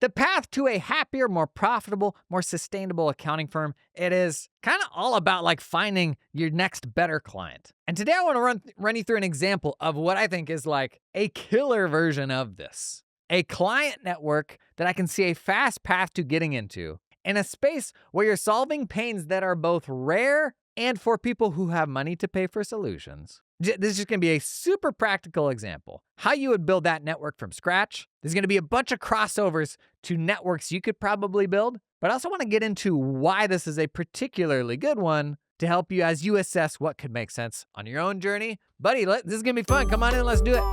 The path to a happier, more profitable, more sustainable accounting firm, it is kind of all about like finding your next better client. And today I want to run you through an example of what I think is like a killer version of this. A client network that I can see a fast path to getting into in a space where you're solving pains that are both rare and for people who have money to pay for solutions. This is just going to be a super practical example. How you would build that network from scratch. There's going to be a bunch of crossovers to networks you could probably build, but I also want to get into why this is a particularly good one to help you as you assess what could make sense on your own journey. Buddy, this is going to be fun. Come on in, let's do it.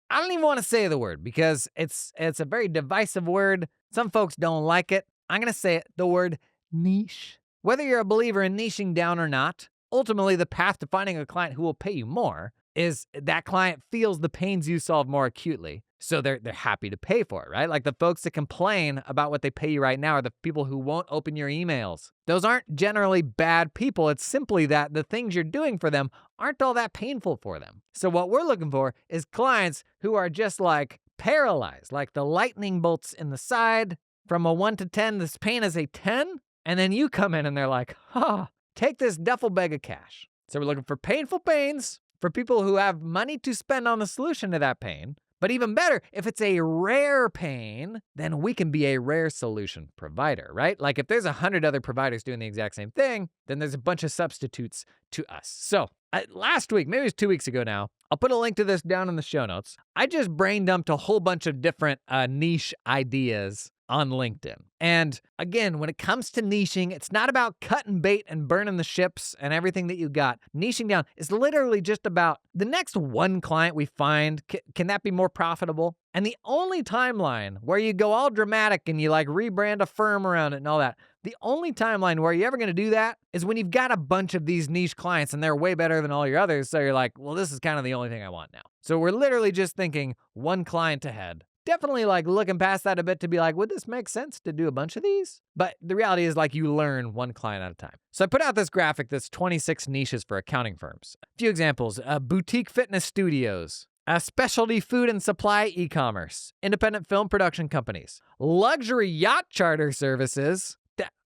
I don't even want to say the word because it's a very divisive word. Some folks don't like it. I'm going to say it, the word niche. Whether you're a believer in niching down or not, ultimately the path to finding a client who will pay you more is that client feels the pains you solve more acutely. So they're happy to pay for it, right? Like the folks that complain about what they pay you right now are the people who won't open your emails. Those aren't generally bad people. It's simply that the things you're doing for them aren't all that painful for them. So what we're looking for is clients who are just like paralyzed, like the lightning bolts in the side. From a 1 to 10, this pain is a 10. And then you come in and they're like, take this duffel bag of cash. So we're looking for painful pains for people who have money to spend on the solution to that pain. But even better, if it's a rare pain, then we can be a rare solution provider, right? Like if there's 100 other providers doing the exact same thing, then there's a bunch of substitutes to us. So last week, maybe it was 2 weeks ago now, I'll put a link to this down in the show notes. I just brain dumped a whole bunch of different niche ideas on LinkedIn. And again, when it comes to niching, it's not about cutting bait and burning the ships and everything that you got. Niching down is literally just about the next one client we find. Can that be more profitable? And the only timeline where you go all dramatic and you like rebrand a firm around it and all that, the only timeline where you're ever going to do that is when you've got a bunch of these niche clients and they're way better than all your others. So you're like, well, this is kind of the only thing I want now. So we're literally just thinking one client ahead. Definitely like looking past that a bit to be like, would this make sense to do a bunch of these? But the reality is like you learn one client at a time. So I put out this graphic that's 26 niches for accounting firms. A few examples, boutique fitness studios, specialty food and supply e-commerce, independent film production companies, luxury yacht charter services.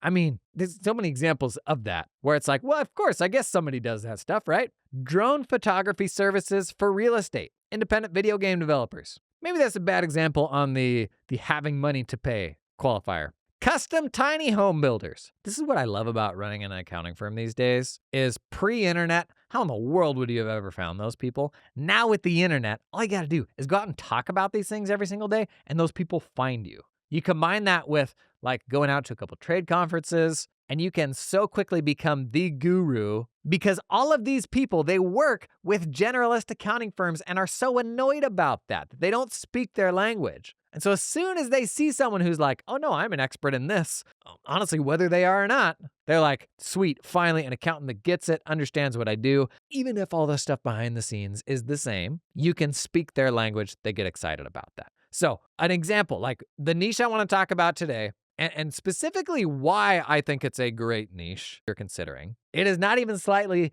I mean, there's so many examples of that where it's like, well, of course, I guess somebody does that stuff, right? Drone photography services for real estate, independent video game developers. Maybe that's a bad example on the having money to pay qualifier. Custom tiny home builders. This is what I love about running an accounting firm these days is pre-internet. How in the world would you have ever found those people? Now with the internet, all you got to do is go out and talk about these things every single day and those people find you. You combine that with like going out to a couple trade conferences and you can so quickly become the guru because all of these people, they work with generalist accounting firms and are so annoyed about that they don't speak their language. And so as soon as they see someone who's like, oh no, I'm an expert in this, honestly, whether they are or not, they're like, sweet, finally an accountant that gets it, understands what I do. Even if all the stuff behind the scenes is the same, you can speak their language, they get excited about that. So an example, like the niche I want to talk about today, and specifically why I think it's a great niche you're considering. It is not even slightly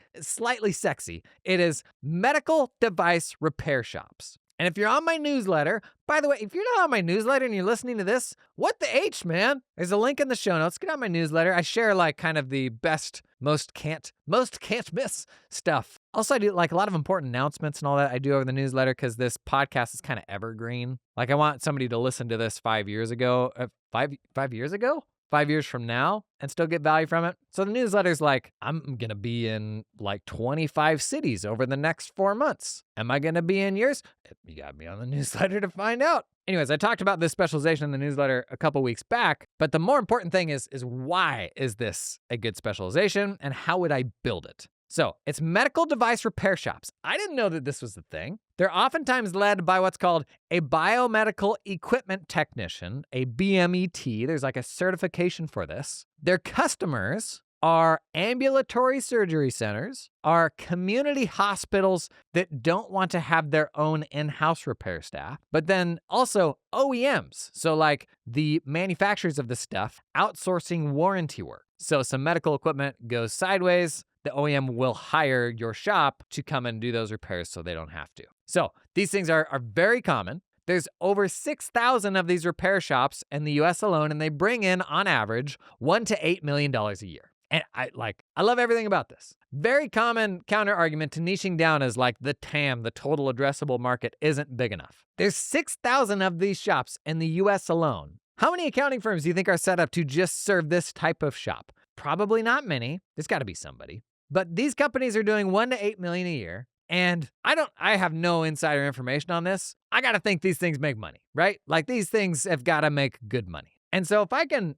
sexy. It is medical device repair shops. And if you're on my newsletter, by the way, if you're not on my newsletter and you're listening to this, what the H, man? There's a link in the show notes. Get on my newsletter. I share like kind of the best, most can't miss stuff. Also, I do like a lot of important announcements and all that I do over the newsletter because this podcast is kind of evergreen. Like I want somebody to listen to this 5 years ago, 5 years ago? 5 years from now and still get value from it. So the newsletter's like, I'm going to be in like 25 cities over the next 4 months. Am I going to be in yours? You got to be on the newsletter to find out. Anyways, I talked about this specialization in the newsletter a couple weeks back, but the more important thing is why is this a good specialization and how would I build it? So it's medical device repair shops. I didn't know that this was the thing. They're oftentimes led by what's called a biomedical equipment technician, a BMET. There's like a certification for this. Their customers are ambulatory surgery centers, are community hospitals that don't want to have their own in-house repair staff, but then also OEMs. So like the manufacturers of the stuff outsourcing warranty work. So some medical equipment goes sideways, the OEM will hire your shop to come and do those repairs so they don't have to. So these things are very common. There's over 6,000 of these repair shops in the US alone, and they bring in, on average, $1 to $8 million a year. And I love everything about this. Very common counter argument to niching down is like the TAM, the total addressable market, isn't big enough. There's 6,000 of these shops in the US alone. How many accounting firms do you think are set up to just serve this type of shop? Probably not many. There's got to be somebody. But these companies are doing $1 to $8 million a year. And I have no insider information on this. I got to think these things make money, right? Like these things have got to make good money. And so if I can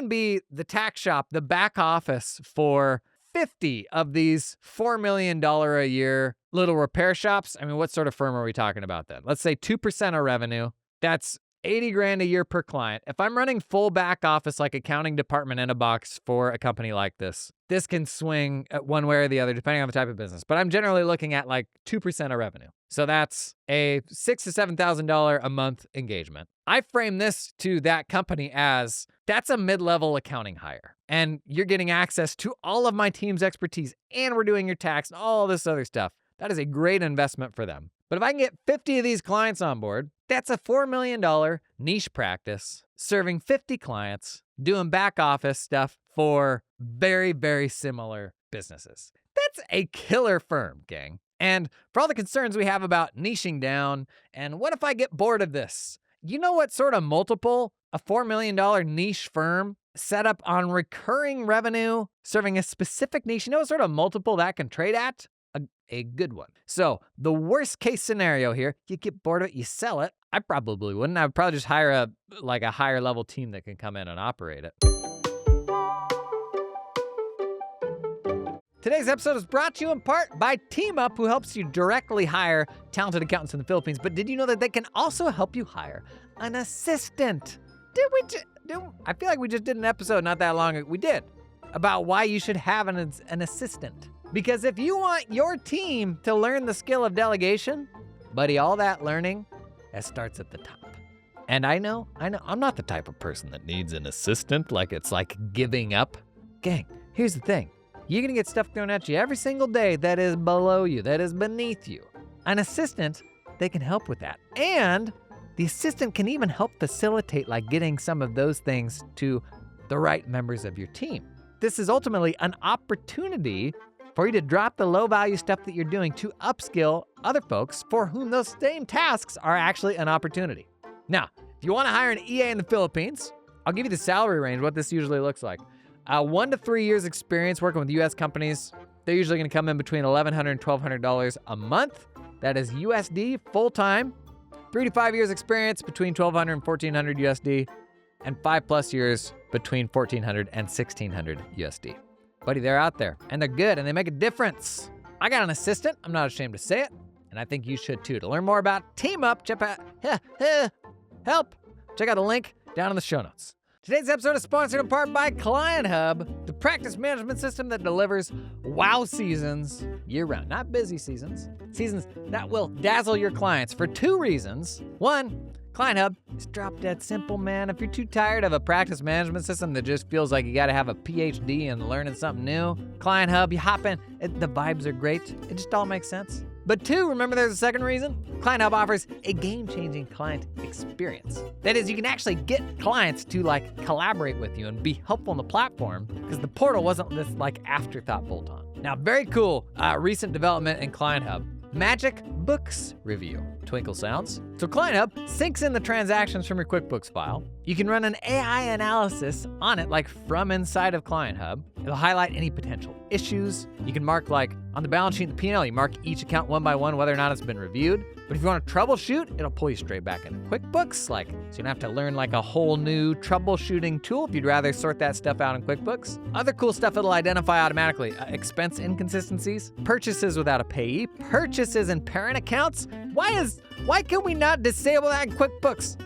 be the tax shop, the back office for 50 of these $4 million a year little repair shops, I mean, what sort of firm are we talking about then? Let's say 2% of revenue. That's $80,000 a year per client. If I'm running full back office, like accounting department in a box for a company like this can swing one way or the other depending on the type of business. But I'm generally looking at like 2% of revenue. So that's a $6,000 to $7,000 a month engagement. I frame this to that company as that's a mid-level accounting hire. And you're getting access to all of my team's expertise, and we're doing your tax and all this other stuff. That is a great investment for them. But if I can get 50 of these clients on board, that's a $4 million niche practice serving 50 clients, doing back office stuff for very, very similar businesses. That's a killer firm, gang. And for all the concerns we have about niching down, and what if I get bored of this? You know what sort of multiple a $4 million niche firm set up on recurring revenue serving a specific niche, you know what sort of multiple that can trade at? A good one. So the worst case scenario here, you get bored of it, you sell it. I probably wouldn't. I would probably just hire a higher level team that can come in and operate it. Today's episode is brought to you in part by TeamUp, who helps you directly hire talented accountants in the Philippines. But did you know that they can also help you hire an assistant? I feel like we just did an episode not that long ago. We did, about why you should have an assistant. Because if you want your team to learn the skill of delegation, buddy, all that learning, that starts at the top. And I know, I'm not the type of person that needs an assistant, like it's like giving up. Gang, here's the thing. You're gonna get stuff thrown at you every single day that is below you, that is beneath you. An assistant, they can help with that. And the assistant can even help facilitate like getting some of those things to the right members of your team. This is ultimately an opportunity for you to drop the low-value stuff that you're doing to upskill other folks for whom those same tasks are actually an opportunity. Now, if you want to hire an EA in the Philippines, I'll give you the salary range, what this usually looks like. 1 to 3 years experience working with U.S. companies, they're usually going to come in between $1,100 and $1,200 a month. That is USD full-time. 3 to 5 years experience between $1,200 and $1,400 USD, and 5+ years between $1,400 and $1,600 USD. Buddy, they're out there, and they're good, and they make a difference. I got an assistant. I'm not ashamed to say it, and I think you should too. To learn more about TeamUp, check out the link down in the show notes. Today's episode is sponsored in part by Client Hub, the practice management system that delivers wow seasons year-round. Not busy seasons. Seasons that will dazzle your clients for 2 reasons. 1, Client Hub is drop-dead simple, man. If you're too tired of a practice management system that just feels like you got to have a PhD in learning something new, Client Hub, you hop in, the vibes are great. It just all makes sense. But 2, remember there's a second reason? Client Hub offers a game-changing client experience. That is, you can actually get clients to like collaborate with you and be helpful on the platform because the portal wasn't this like afterthought bolt-on. Now, very cool recent development in Client Hub. Magic Books Review. Twinkle sounds. So Client Hub syncs in the transactions from your QuickBooks file. You can run an AI analysis on it, like from inside of Client Hub. It'll highlight any potential issues. You can mark like on the balance sheet and the P&L, you mark each account one by one, whether or not it's been reviewed. But if you want to troubleshoot, it'll pull you straight back into QuickBooks, so you don't have to learn like a whole new troubleshooting tool if you'd rather sort that stuff out in QuickBooks. Other cool stuff it'll identify automatically: expense inconsistencies, purchases without a payee, purchases in parent accounts. Why can we not disable that in QuickBooks?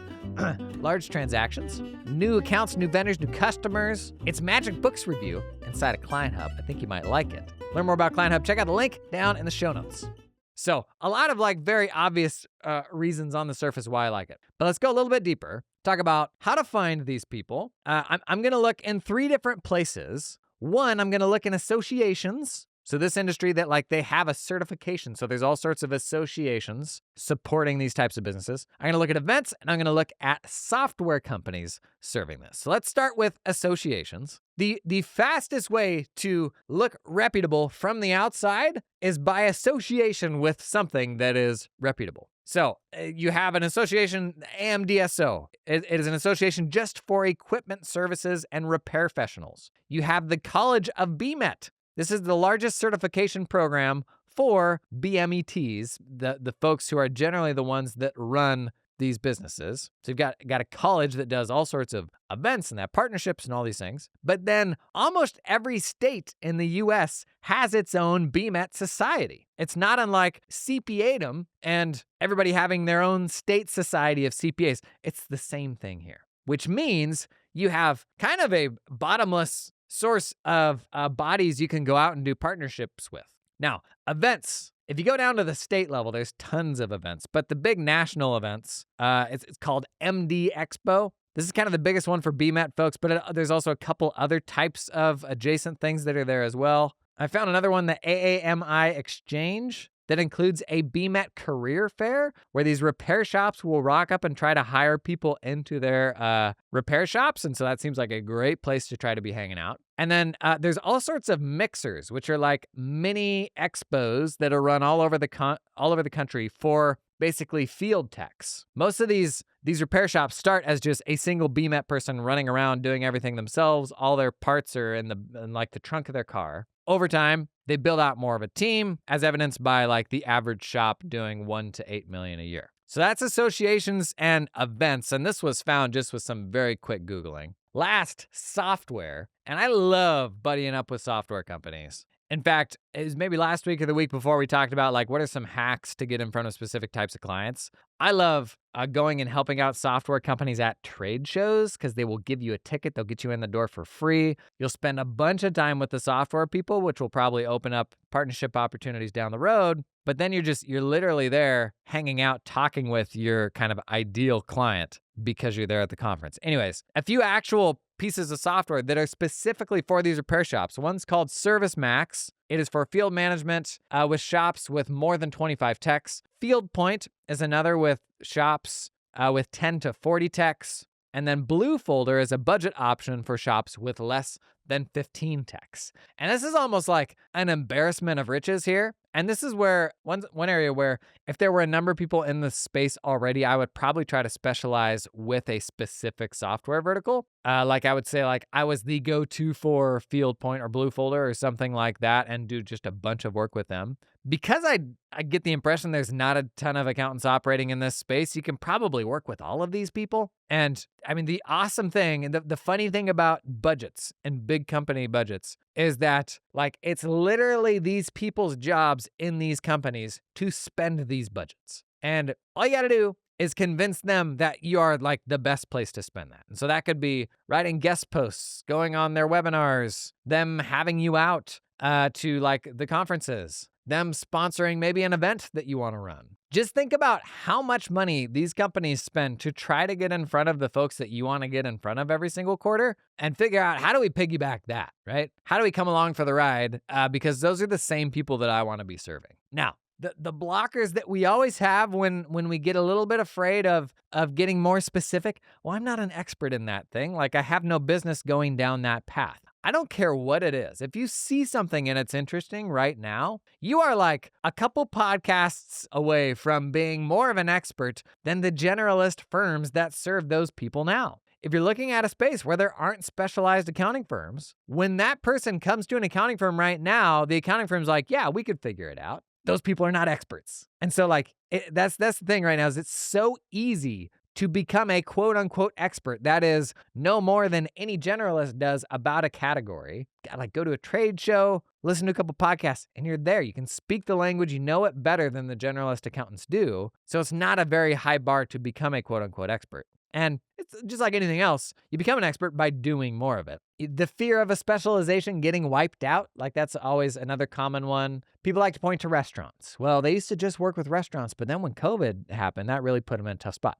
Large transactions, new accounts, new vendors, new customers. It's Magic Books Review. And inside of Client Hub. I think you might like it. Learn more about Client Hub. Check out the link down in the show notes. So a lot of very obvious reasons on the surface why I like it. But let's go a little bit deeper. Talk about how to find these people. I'm going to look in 3 different places. One, I'm going to look in associations. So this industry that they have a certification. So there's all sorts of associations supporting these types of businesses. I'm going to look at events, and I'm going to look at software companies serving this. So let's start with associations. The fastest way to look reputable from the outside is by association with something that is reputable. So you have an association, AMDSO. It is an association just for equipment services and repair professionals. You have the College of BMET. This is the largest certification program for BMETs, the folks who are generally the ones that run these businesses. So you've got a college that does all sorts of events and that partnerships and all these things. But then almost every state in the U.S. has its own BMET society. It's not unlike CPAdom and everybody having their own state society of CPAs. It's the same thing here, which means you have kind of a bottomless source of bodies you can go out and do partnerships with. Now, events. If you go down to the state level, there's tons of events, but the big national events, it's called MD Expo. This is kind of the biggest one for BMET folks, but there's also a couple other types of adjacent things that are there as well. I found another one, the AAMI Exchange, that includes a BMET career fair where these repair shops will rock up and try to hire people into their repair shops. And so that seems like a great place to try to be hanging out. And then there's all sorts of mixers, which are like mini expos that are run all over the country for basically field techs. Most of these repair shops start as just a single BMET person running around doing everything themselves. All their parts are in the trunk of their car. Over time, they build out more of a team, as evidenced by the average shop doing $1 to $8 million a year. So that's associations and events, and this was found just with some very quick Googling. Last, software, and I love buddying up with software companies. In fact, it was maybe last week or the week before we talked about what are some hacks to get in front of specific types of clients. I love going and helping out software companies at trade shows because they will give you a ticket. They'll get you in the door for free. You'll spend a bunch of time with the software people, which will probably open up partnership opportunities down the road. But then you're literally there hanging out, talking with your kind of ideal client because you're there at the conference. Anyways, a few actual pieces of software that are specifically for these repair shops. One's called ServiceMax. It is for field management with shops with more than 25 techs. FieldPoint is another with shops with 10 to 40 techs. And then Blue Folder is a budget option for shops with less than 15 techs. And this is almost like an embarrassment of riches here. And this is where one area where if there were a number of people in this space already, I would probably try to specialize with a specific software vertical. I would say I was the go-to for FieldPoint or Blue Folder or something like that and do just a bunch of work with them. Because I get the impression there's not a ton of accountants operating in this space, you can probably work with all of these people. And I mean, the awesome thing and the funny thing about budgets and big company budgets is that it's literally these people's jobs in these companies to spend these budgets. And all you got to do is convince them that you are the best place to spend that. And so that could be writing guest posts, going on their webinars, them having you out to the conferences, them sponsoring maybe an event that you want to run. Just think about how much money these companies spend to try to get in front of the folks that you want to get in front of every single quarter and figure out how do we piggyback that, right? How do we come along for the ride? Because those are the same people that I want to be serving. Now, the blockers that we always have when we get a little bit afraid of getting more specific, well, I'm not an expert in that thing. I have no business going down that path. I don't care what it is. If you see something and it's interesting right now, you are a couple podcasts away from being more of an expert than the generalist firms that serve those people now. If you're looking at a space where there aren't specialized accounting firms, when that person comes to an accounting firm right now, the accounting firm's yeah, we could figure it out. Those people are not experts. And so that's the thing right now is it's so easy to become a quote unquote expert. That is no more than any generalist does about a category. Go to a trade show, listen to a couple podcasts, and you're there. You can speak the language. You know it better than the generalist accountants do. So it's not a very high bar to become a quote unquote expert. And it's just like anything else. You become an expert by doing more of it. The fear of a specialization getting wiped out, like that's always another common one. People like to point to restaurants. Well, they used to just work with restaurants, but then when COVID happened, that really put them in a tough spot.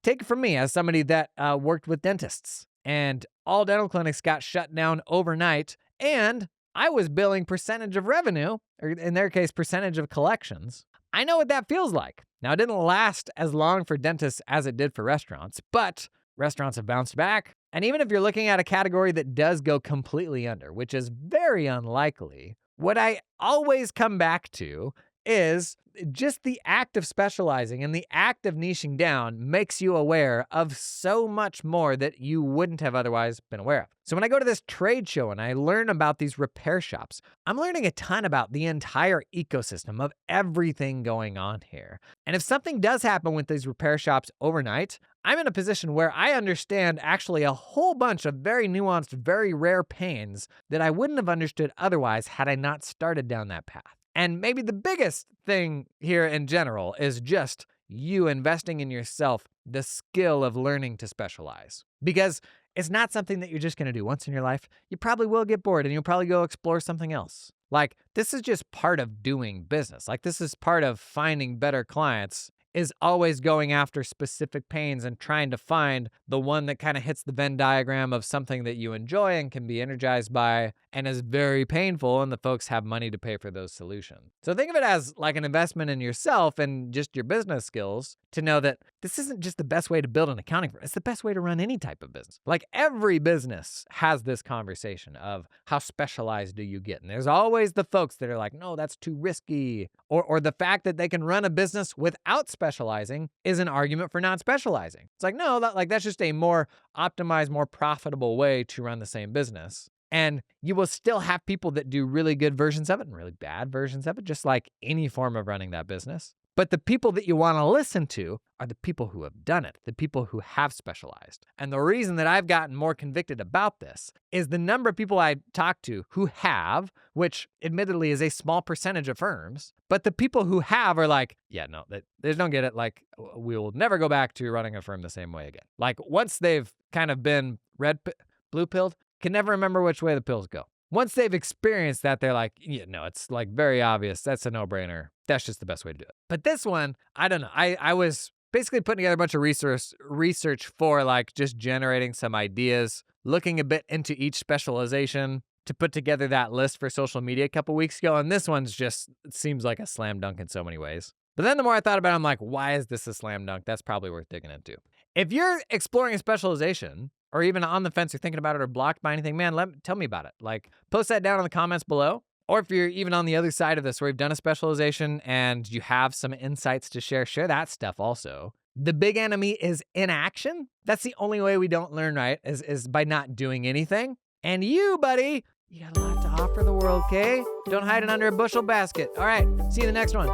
Take it from me as somebody that worked with dentists, and all dental clinics got shut down overnight, and I was billing percentage of revenue, or in their case, percentage of collections. I know what that feels like. Now, it didn't last as long for dentists as it did for restaurants, but restaurants have bounced back. And even if you're looking at a category that does go completely under, which is very unlikely, what I always come back to is just the act of specializing and the act of niching down makes you aware of so much more that you wouldn't have otherwise been aware of. So when I go to this trade show and I learn about these repair shops, I'm learning a ton about the entire ecosystem of everything going on here. And if something does happen with these repair shops overnight, I'm in a position where I understand actually a whole bunch of very nuanced, very rare pains that I wouldn't have understood otherwise had I not started down that path. And maybe the biggest thing here in general is just you investing in yourself, the skill of learning to specialize. Because it's not something that you're just going to do once in your life. You probably will get bored and you'll probably go explore something else. Like, this is just part of doing business. Like, this is part of finding better clients, is always going after specific pains and trying to find the one that kind of hits the Venn diagram of something that you enjoy and can be energized by and is very painful, and the folks have money to pay for those solutions. So think of it as like an investment in yourself and just your business skills to know that this isn't just the best way to build an accounting firm. It's the best way to run any type of business. Like, every business has this conversation of how specialized do you get? And there's always the folks that are like, no, that's too risky. Or the fact that they can run a business without specializing is an argument for not specializing. It's like, no, that's just a more optimized, more profitable way to run the same business. And you will still have people that do really good versions of it and really bad versions of it, just like any form of running that business. But the people that you want to listen to are the people who have done it, the people who have specialized. And the reason that I've gotten more convicted about this is the number of people I talk to who have, which admittedly is a small percentage of firms, but the people who have are like, yeah, no, they don't get it. Like, we will never go back to running a firm the same way again. Like, once they've kind of been blue pilled, can never remember which way the pills go. Once they've experienced that, they're like, yeah, no, it's like very obvious. That's a no-brainer. That's just the best way to do it. But this one, I don't know. I was basically putting together a bunch of research for like just generating some ideas, looking a bit into each specialization to put together that list for social media a couple weeks ago. And this one's just, it seems like a slam dunk in so many ways. But then the more I thought about it, I'm like, why is this a slam dunk? That's probably worth digging into. If you're exploring a specialization, or even on the fence, you're thinking about it or blocked by anything, man, tell me about it. Like, post that down in the comments below. Or if you're even on the other side of this, where you've done a specialization and you have some insights to share that stuff also. The big enemy is inaction. That's the only way we don't learn, right? Is by not doing anything. And you, buddy, you got a lot to offer the world, okay? Don't hide it under a bushel basket. All right, see you in the next one.